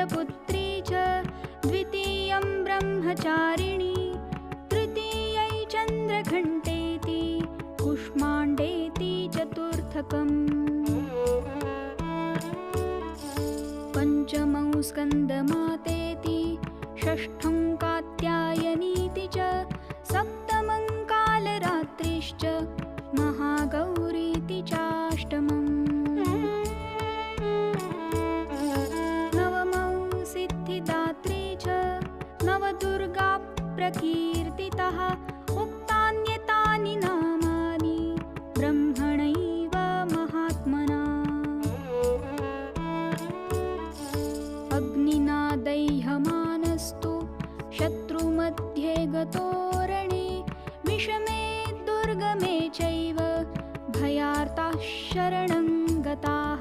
शैलपुत्री च द्वितीयं ब्रह्मचारिणी तृतीयै चन्द्रघण्टेति कुष्माण्डेति चतुर्थकम् पञ्चमौ स्कन्दमातेति षष्ठं कात्यायनीति च सप्तमं कालरात्रिश्च महागौरीति चाष्टमम् नवमौ सिद्धिदात्री च नवदुर्गा प्रकीर्तितः उक्तान्येतानि नामानि ब्रह्मणैव महात्मना अग्निना दह्यमानस्तु शत्रुमध्ये गतोरणे विषमे दुर्गमे चैव भयार्ताः शरणं गताः